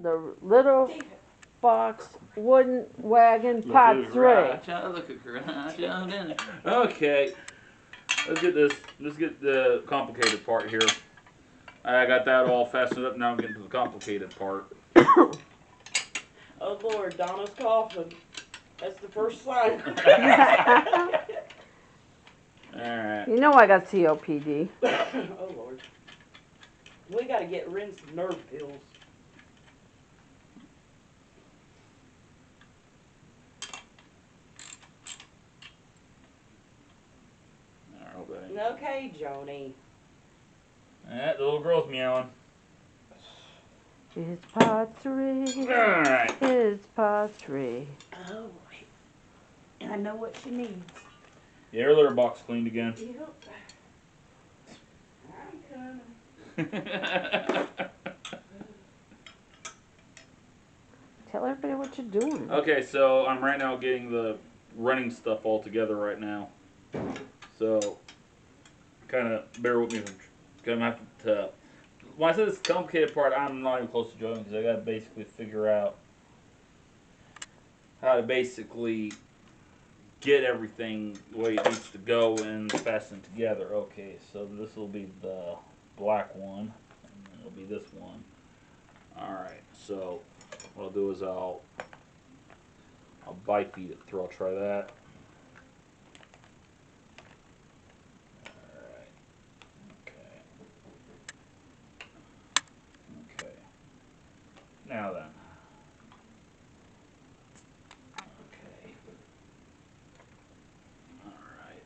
the little box wooden wagon Look part who's 3. right. Look at right. Okay. Let's get this. Let's get the complicated part here. I got that all fastened up. Now I'm getting to the complicated part. Oh Lord, Donna's coughing. That's the first sign. Alright. You know I got COPD. Oh Lord. We gotta get Ren some nerve pills. Okay, Joni. Alright, the little girl's meowing. It's part 3. Alright. It's part 3. Oh, and I know what she needs. Yeah, her litter box cleaned again. Yep. I'm coming. Tell everybody what you're doing. Okay, so I'm right now getting the running stuff all together right now. So, kind of bear with me. I'm gonna have to. When I say this complicated part, I'm not even close to joining because I gotta basically figure out how to basically get everything the way it needs to go and fasten together. Okay, so this will be the black one, and then it'll be this one. Alright, so what I'll do is I'll bifeed it through. I'll try that. Alright. Okay. Okay. Now then. Okay. Alright.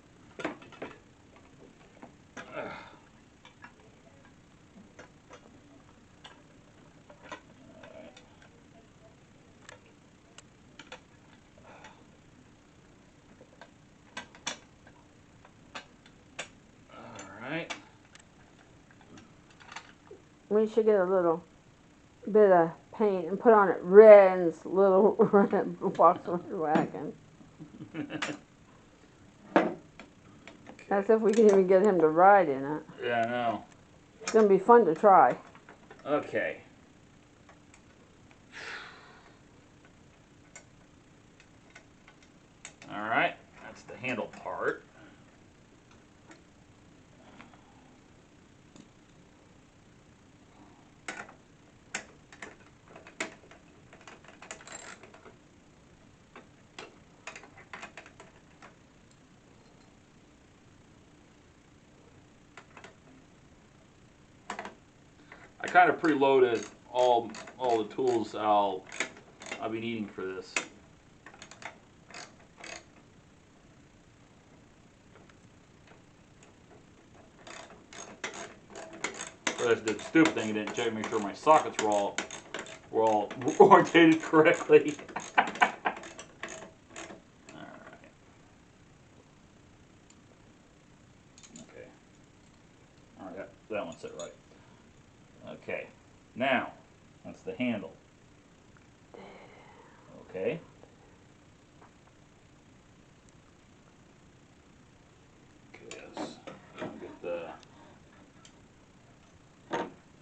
Alright. We should get a little bit of paint and put on it Ren's little box wooden wagon. As if we can even get him to ride in it. Yeah, I know. It's going to be fun to try. Okay. Alright, that's the handle part. I kind of preloaded all the tools I'll be needing for this. But the stupid thing, I didn't check to make sure my sockets were all orientated correctly. Alright. Okay. Alright, that one's set right. Okay. Now, that's the handle. Okay. Okay, let's get the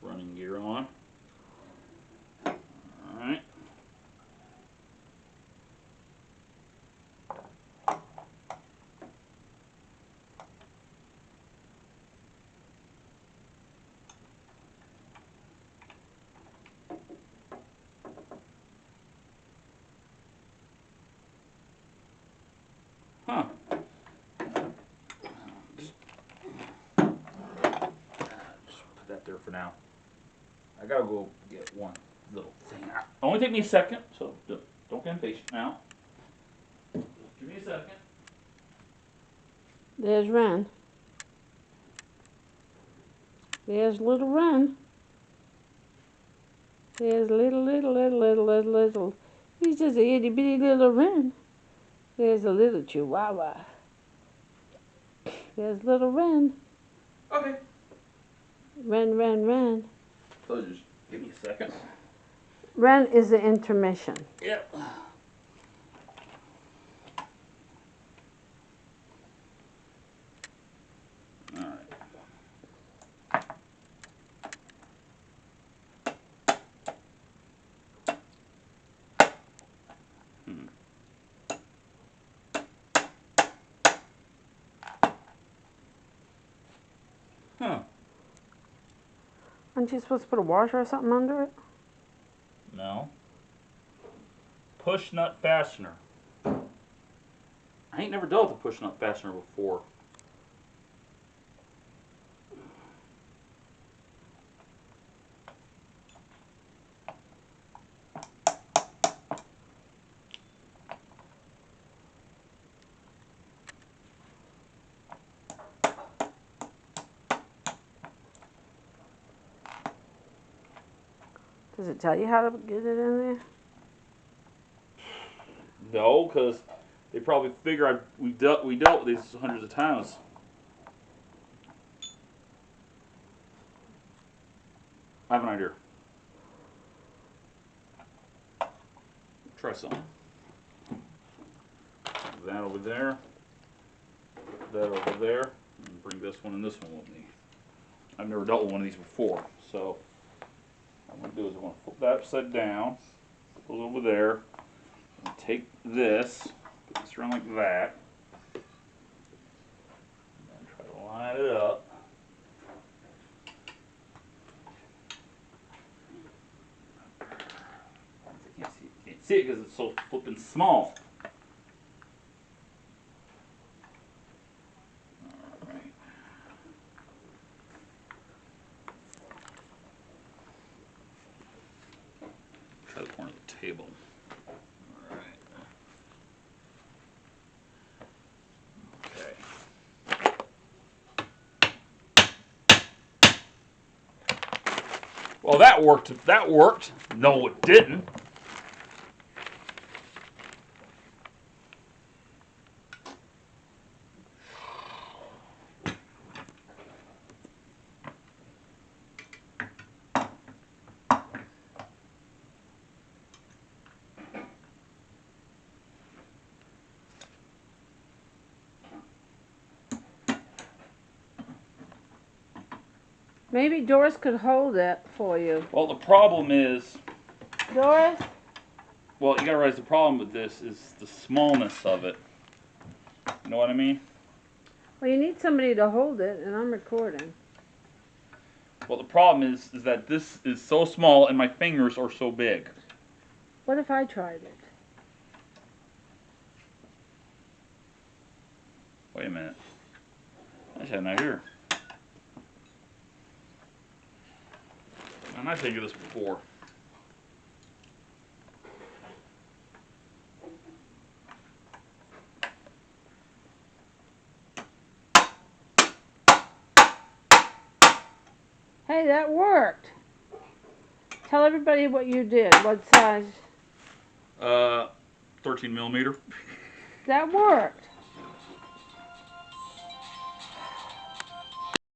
running gear on. Alright. Huh. Just put that there for now. I gotta go get one little thing out. Only take me a second, so don't get impatient now. Give me a second. There's Ren. There's little Ren. There's little. He's just a itty bitty little Ren. There's a little Chihuahua. There's little Ren. Okay. Ren. So just give me a second. Ren is the intermission. Yep. Alright. Aren't you supposed to put a washer or something under it? No. Push nut fastener. I ain't never dealt with a push nut fastener before. Does it tell you how to get it in there? No, because they probably figure we dealt with these hundreds of times. I have an idea. Try something. That over there. That over there. And bring this one and this one with me. I've never dealt with one of these before, so what I'm going to do is I'm going to flip that upside down, put it over there, and take this, put this around like that, and then try to line it up. I can't see it because it's so flipping small. Try the corner of the table. All right. Okay. Well, that worked. That worked. No, it didn't. Maybe Doris could hold it for you. Well, the problem is, Doris? well, you gotta realize the problem with this is the smallness of it. You know what I mean? Well, you need somebody to hold it, and I'm recording. Well, the problem is that this is so small and my fingers are so big. What if I tried it? Wait a minute. I just had an idea. And I think of this before. Hey, that worked. Tell everybody what you did. What size? 13 millimeter. That worked.